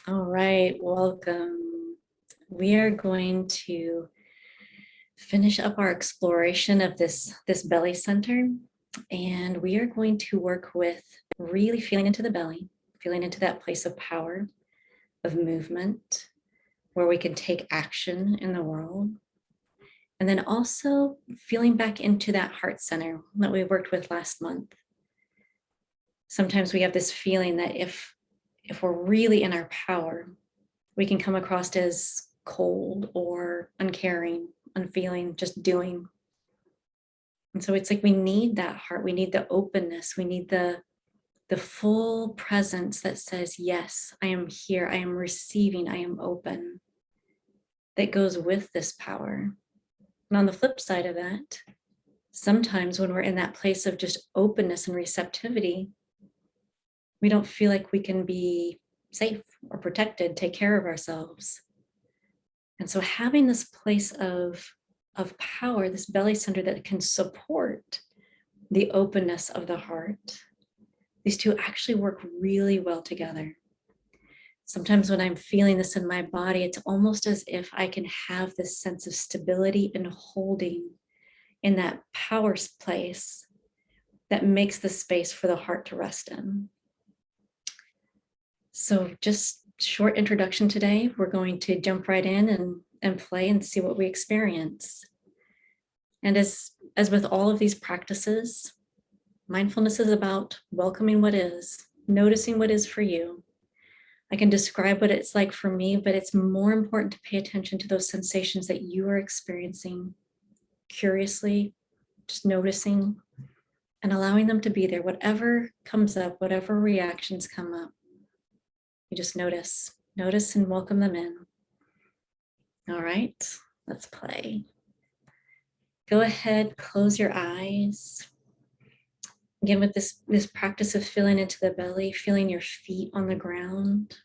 All right, welcome. We are going to finish up our exploration of this belly center, and we are going to work with really feeling into the belly, feeling into that place of power, of movement, where we can take action in the world. And then also feeling back into that heart center that we worked with last month. Sometimes we have this feeling that if we're really in our power, we can come across as cold or uncaring, unfeeling, just doing. And so it's like we need that heart, we need the openness, we need the full presence that says, yes, I am here, I am receiving, I am open, that goes with this power. And on the flip side of that, sometimes when we're in that place of just openness and receptivity, we don't feel like we can be safe or protected, take care of ourselves. And so having this place of power, this belly center that can support the openness of the heart, these two actually work really well together. Sometimes when I'm feeling this in my body, it's almost as if I can have this sense of stability and holding in that power place that makes the space for the heart to rest in. So just short introduction today. We're going to jump right in and play and see what we experience. And as with all of these practices, mindfulness is about welcoming what is, noticing what is for you. I can describe what it's like for me, but it's more important to pay attention to those sensations that you are experiencing curiously, just noticing and allowing them to be there. Whatever comes up, whatever reactions come up, you just notice and welcome them in. All right, let's play. Go ahead, close your eyes. Again, with this practice of feeling into the belly, feeling your feet on the ground,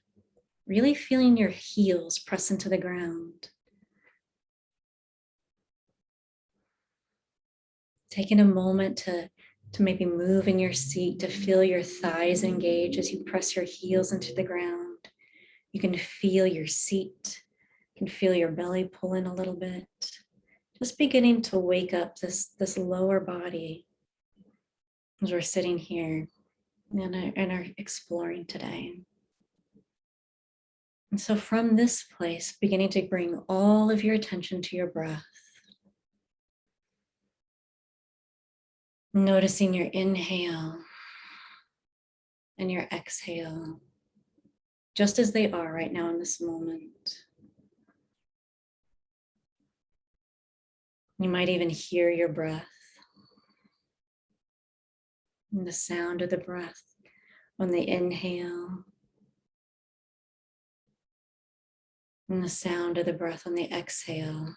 really feeling your heels press into the ground. Taking a moment to maybe move in your seat, to feel your thighs engage as you press your heels into the ground. You can feel your seat, you can feel your belly pull in a little bit. Just beginning to wake up this lower body as we're sitting here and are exploring today. And so from this place, beginning to bring all of your attention to your breath. Noticing your inhale and your exhale, just as they are right now in this moment. You might even hear your breath and the sound of the breath on the inhale and the sound of the breath on the exhale.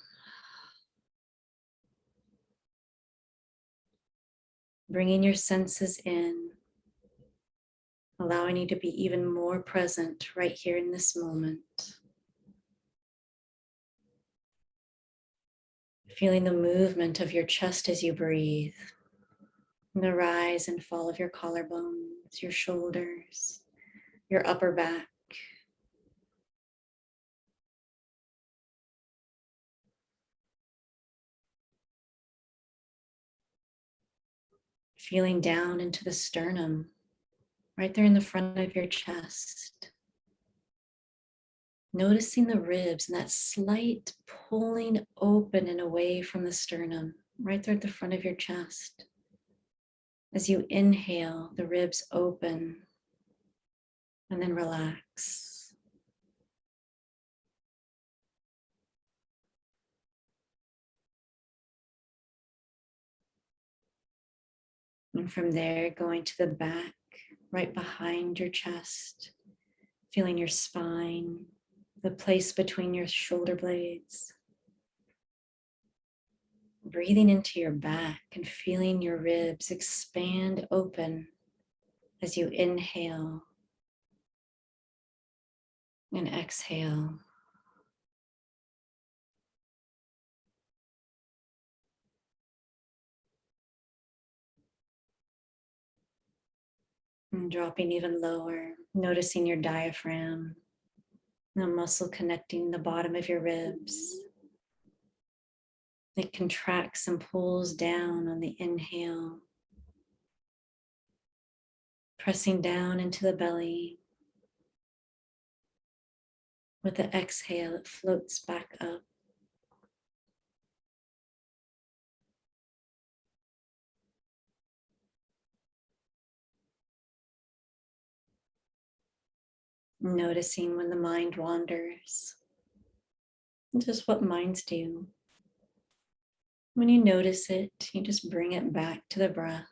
Bringing your senses in, allowing you to be even more present right here in this moment. Feeling the movement of your chest as you breathe, the rise and fall of your collarbones, your shoulders, your upper back. Feeling down into the sternum, right there in the front of your chest. Noticing the ribs and that slight pulling open and away from the sternum, right there at the front of your chest. As you inhale, the ribs open and then relax. And from there, going to the back, right behind your chest, feeling your spine, the place between your shoulder blades. Breathing into your back and feeling your ribs expand open as you inhale and exhale. And dropping even lower, noticing your diaphragm, The muscle connecting the bottom of your ribs. It contracts and pulls down on the inhale, pressing down into the belly. With the exhale, it floats back up. Noticing when the mind wanders. Just what minds do. When you notice it, you just bring it back to the breath,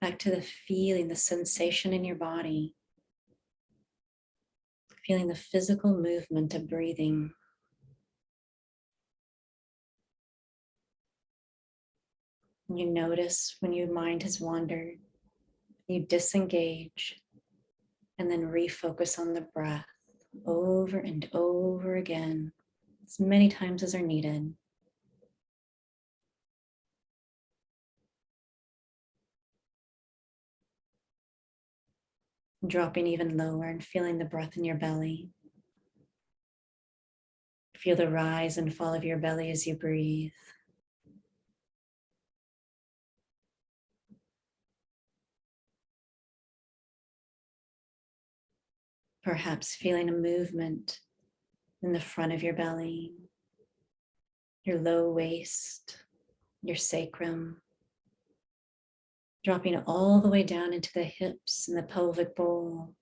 back to the feeling, the sensation in your body, feeling the physical movement of breathing. You notice when your mind has wandered, you disengage and then refocus on the breath over and over again, as many times as are needed. Dropping even lower and feeling the breath in your belly. Feel the rise and fall of your belly as you breathe. Perhaps feeling a movement in the front of your belly, your low waist, your sacrum, dropping all the way down into the hips and the pelvic bowl.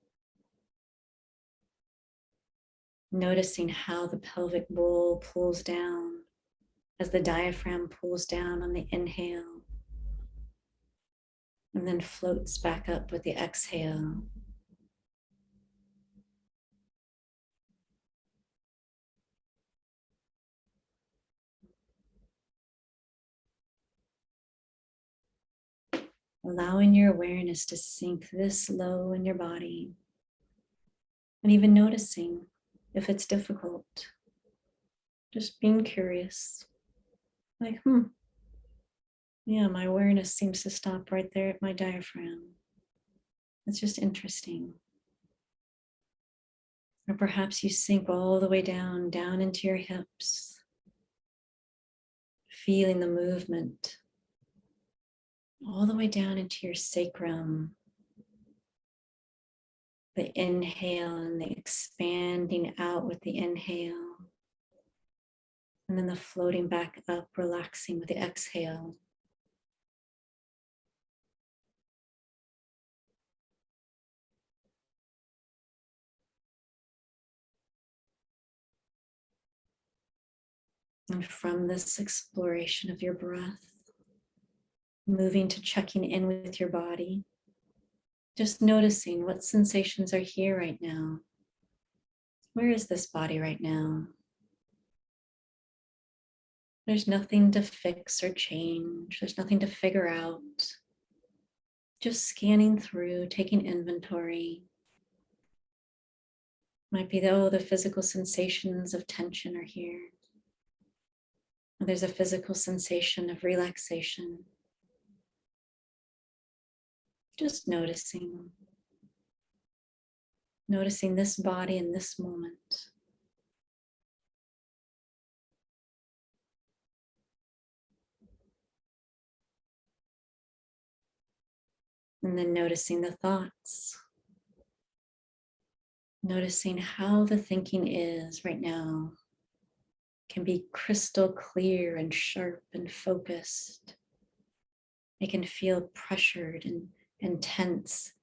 Noticing how the pelvic bowl pulls down as the diaphragm pulls down on the inhale and then floats back up with the exhale. Allowing your awareness to sink this low in your body, and even noticing if it's difficult. Just being curious, like, yeah, my awareness seems to stop right there at my diaphragm. It's just interesting. Or perhaps you sink all the way down into your hips, feeling the movement all the way down into your sacrum. The inhale and the expanding out with the inhale. And then the floating back up, relaxing with the exhale. And from this exploration of your breath, moving to checking in with your body, just noticing what sensations are here right now. Where is this body right now? There's nothing to fix or change. There's nothing to figure out. Just scanning through, taking inventory. Might be, the physical sensations of tension are here. There's a physical sensation of relaxation. Just noticing this body in this moment. And then noticing the thoughts. Noticing how the thinking is right now. Can be crystal clear and sharp and focused. It can feel pressured and tense.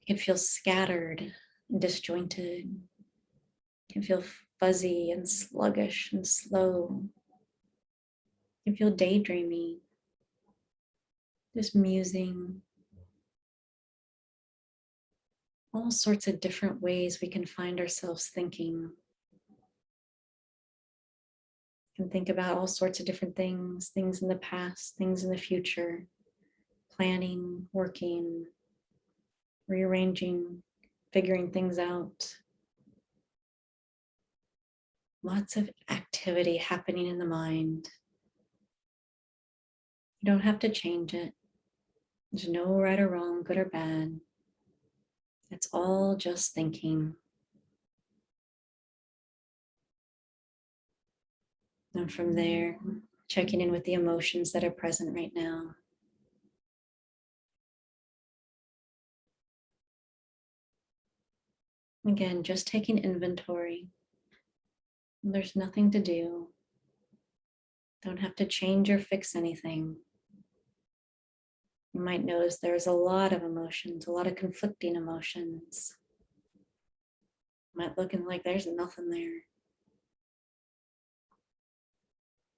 It can feel scattered and disjointed. It can feel fuzzy and sluggish and slow. It can feel daydreamy, just musing. All sorts of different ways we can find ourselves thinking. We can think about all sorts of different things in the past, things in the future, planning, working, rearranging, figuring things out. Lots of activity happening in the mind. You don't have to change it. There's no right or wrong, good or bad. It's all just thinking. And from there, checking in with the emotions that are present right now. Again, just taking inventory. There's nothing to do. Don't have to change or fix anything. You might notice there's a lot of emotions, a lot of conflicting emotions. Might looking like there's nothing there.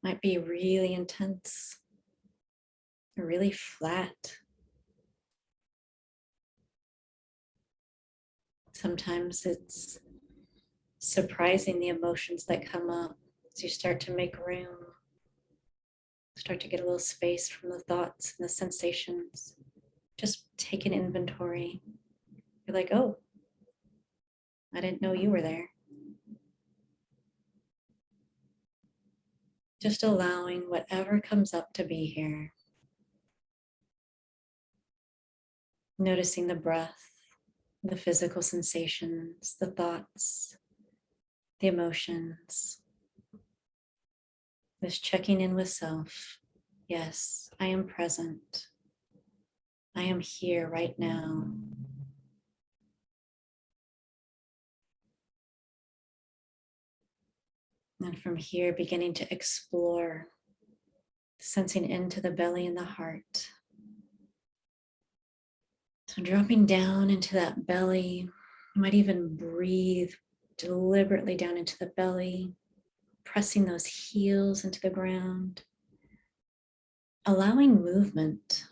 Might be really intense or really flat. Sometimes it's surprising the emotions that come up as you start to make room, start to get a little space from the thoughts and the sensations. Just take an inventory. You're like, oh, I didn't know you were there. Just allowing whatever comes up to be here. Noticing the breath, the physical sensations, the thoughts, the emotions. Just checking in with self. Yes, I am present. I am here right now. And from here, beginning to explore, sensing into the belly and the heart. So dropping down into that belly, you might even breathe deliberately down into the belly, pressing those heels into the ground, allowing movement.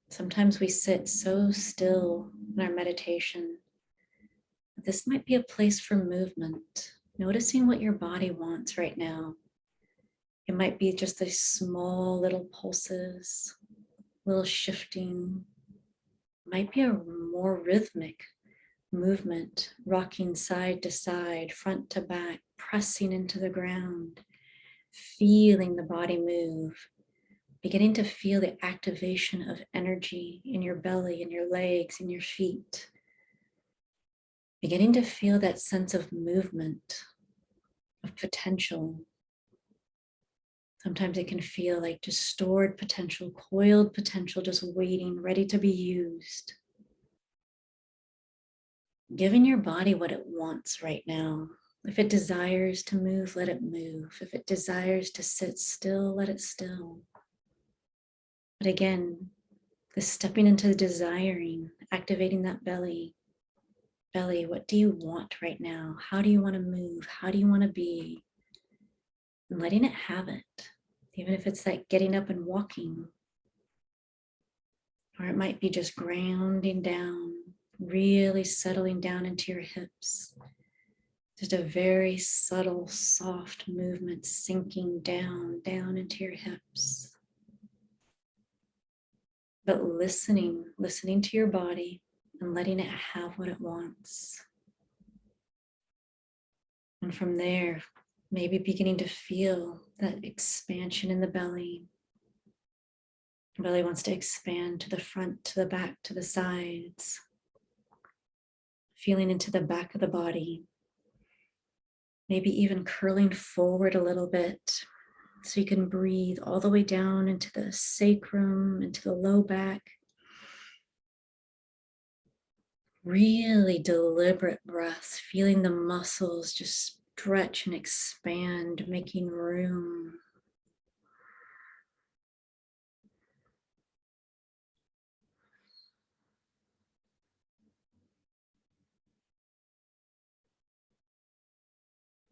Sometimes we sit so still in our meditation. This might be a place for movement, noticing what your body wants right now. It might be just these small little pulses, little shifting. It might be a more rhythmic movement, rocking side to side, front to back, pressing into the ground, feeling the body move, beginning to feel the activation of energy in your belly, in your legs, in your feet, beginning to feel that sense of movement, of potential. Sometimes it can feel like just stored potential, coiled potential, just waiting, ready to be used. Giving your body what it wants right now. If it desires to move, let it move. If it desires to sit still, let it still. But again, this stepping into the desiring, activating that belly. Belly, what do you want right now? How do you want to move? How do you want to be? And letting it have it. Even if it's like getting up and walking, or it might be just grounding down, really settling down into your hips. Just a very subtle, soft movement sinking down into your hips. But listening to your body and letting it have what it wants. And from there, maybe beginning to feel that expansion in the belly. The belly wants to expand to the front, to the back, to the sides. Feeling into the back of the body. Maybe even curling forward a little bit so you can breathe all the way down into the sacrum, into the low back. Really deliberate breath, feeling the muscles just stretch and expand, making room.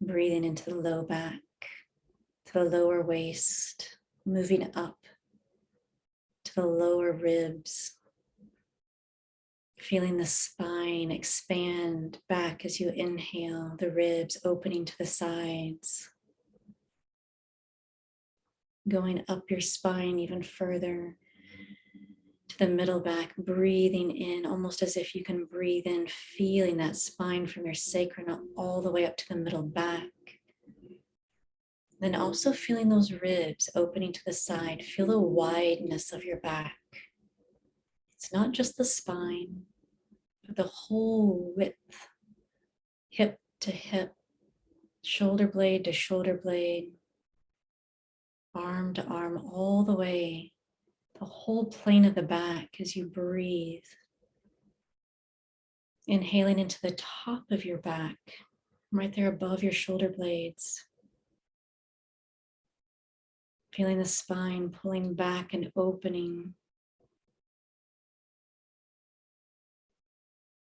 Breathing into the low back, to the lower waist, moving up to the lower ribs. Feeling the spine expand back as you inhale, the ribs opening to the sides. Going up your spine even further to the middle back, breathing in almost as if you can breathe in, feeling that spine from your sacrum all the way up to the middle back. Then also feeling those ribs opening to the side. Feel the wideness of your back. It's not just the spine, the whole width, hip to hip, shoulder blade to shoulder blade, arm to arm, all the way, the whole plane of the back as you breathe. Inhaling into the top of your back, right there above your shoulder blades. Feeling the spine pulling back and opening.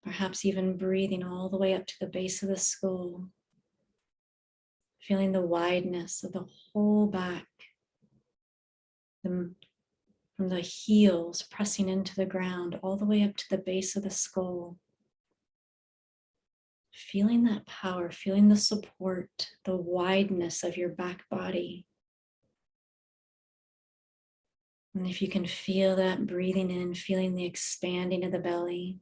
Perhaps even breathing all the way up to the base of the skull. Feeling the wideness of the whole back. From the heels pressing into the ground all the way up to the base of the skull. Feeling that power, feeling the support, the wideness of your back body. And if you can feel that, breathing in, feeling the expanding of the belly.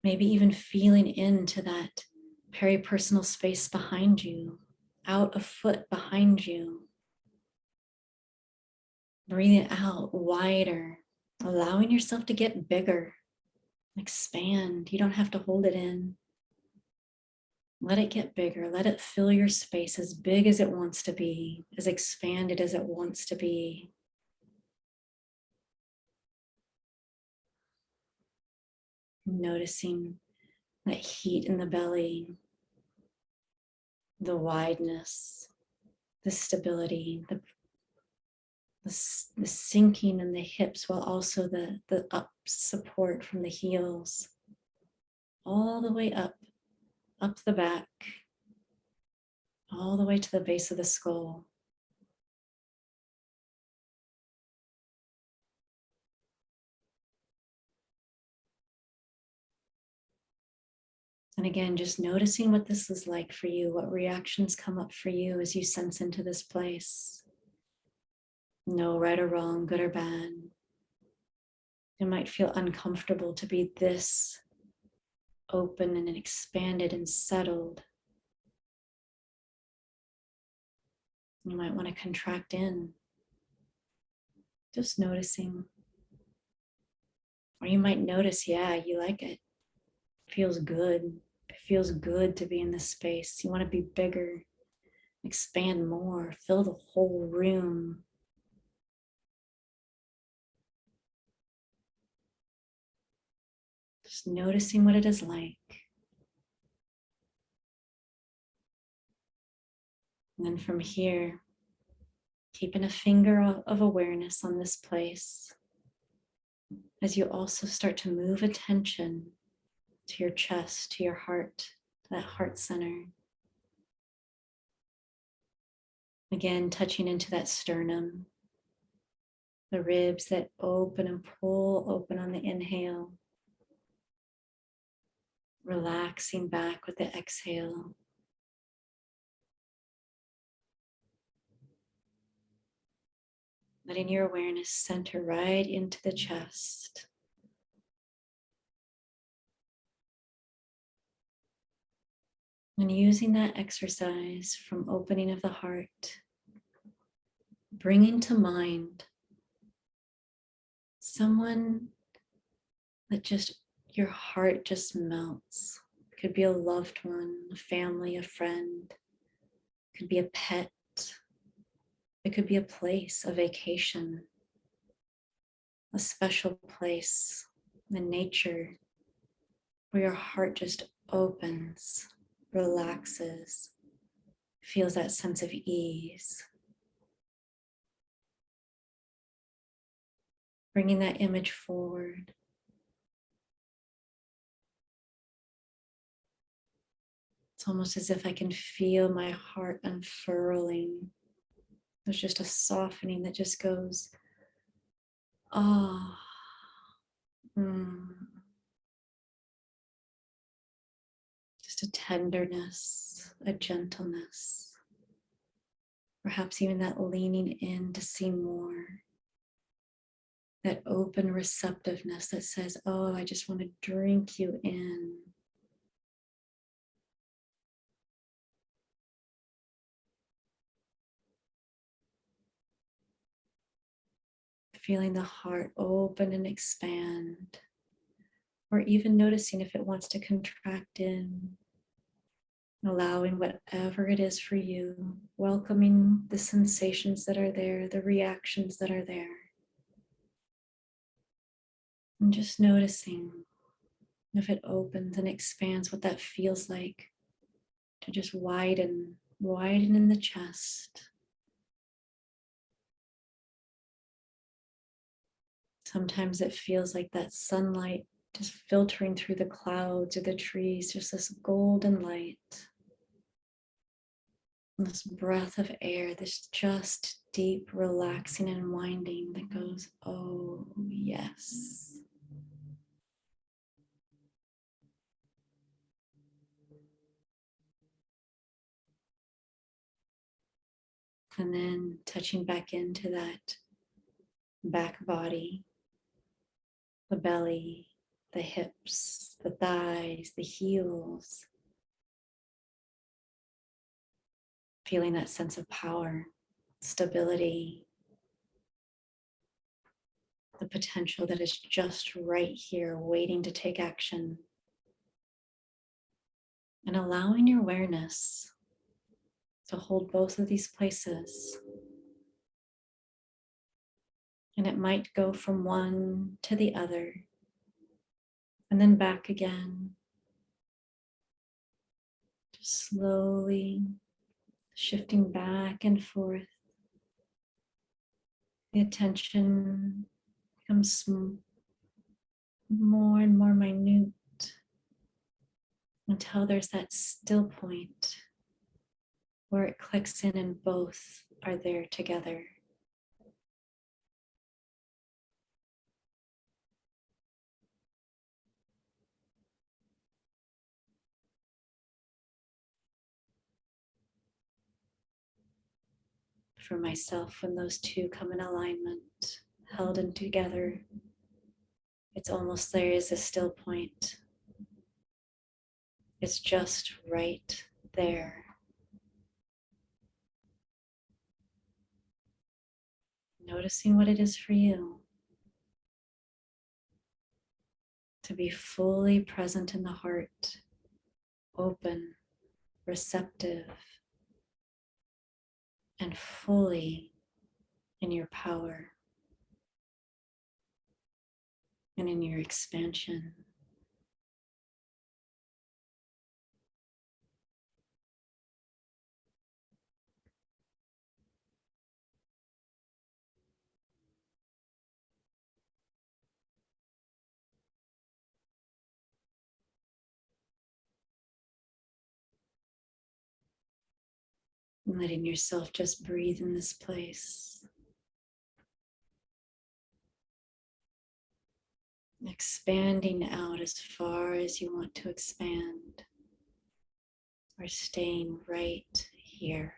Maybe even feeling into that peripersonal space behind you, out a foot behind you. Breathing out wider, allowing yourself to get bigger, expand. You don't have to hold it in. Let it get bigger. Let it fill your space as big as it wants to be, as expanded as it wants to be. Noticing that heat in the belly, the wideness, the stability, the sinking in the hips, while also the up support from the heels, all the way up the back, all the way to the base of the skull. And again, just noticing what this is like for you, what reactions come up for you as you sense into this place. No right or wrong, good or bad. It might feel uncomfortable to be this open and expanded and settled. You might want to contract in, just noticing. Or you might notice, yeah, you like it. It feels good. It feels good to be in this space. You want to be bigger, expand more, fill the whole room. Just noticing what it is like. And then from here, keeping a finger of awareness on this place as you also start to move attention to your chest, to your heart, to that heart center. Again, touching into that sternum, the ribs that open and pull open on the inhale, relaxing back with the exhale. Letting your awareness center right into the chest. And using that exercise from opening of the heart, bringing to mind someone that just your heart just melts. It could be a loved one, a family, a friend. It could be a pet. It could be a place, a vacation, a special place in nature where your heart just opens, relaxes, feels that sense of ease. Bringing that image forward. It's almost as if I can feel my heart unfurling. There's just a softening that just goes, ah, just a tenderness, a gentleness, perhaps even that leaning in to see more, that open receptiveness that says, oh, I just want to drink you in. Feeling the heart open and expand. or even noticing if it wants to contract in, allowing whatever it is for you, welcoming the sensations that are there, the reactions that are there, and just noticing if it opens and expands, what that feels like to just widen in the chest. Sometimes it feels like that sunlight just filtering through the clouds or the trees, just this golden light. And this breath of air, this just deep relaxing and winding that goes, oh yes. And then touching back into that back body, the belly, the hips, the thighs, the heels, feeling that sense of power, stability, the potential that is just right here, waiting to take action. And allowing your awareness to hold both of these places. And it might go from one to the other, and then back again. Just slowly shifting back and forth. The attention becomes more and more minute until there's that still point where it clicks in and both are there together. For myself, when those two come in alignment, held in together, it's almost there is a still point. It's just right there. Noticing what it is for you to be fully present in the heart, open, receptive, and fully in your power and in your expansion. And letting yourself just breathe in this place. Expanding out as far as you want to expand, or staying right here.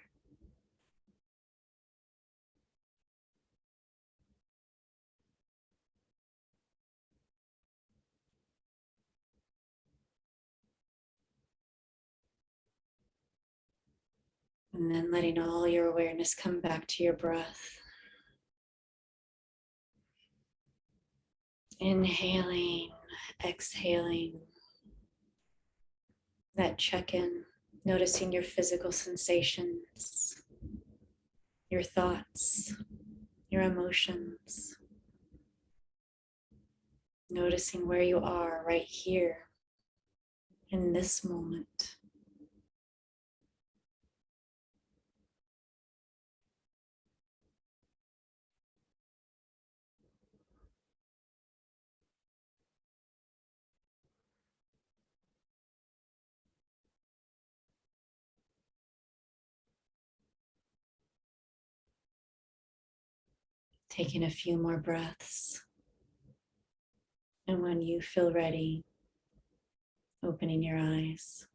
And then letting all your awareness come back to your breath. Inhaling, exhaling. That check-in, noticing your physical sensations, your thoughts, your emotions. Noticing where you are right here in this moment. Taking a few more breaths. And when you feel ready, opening your eyes.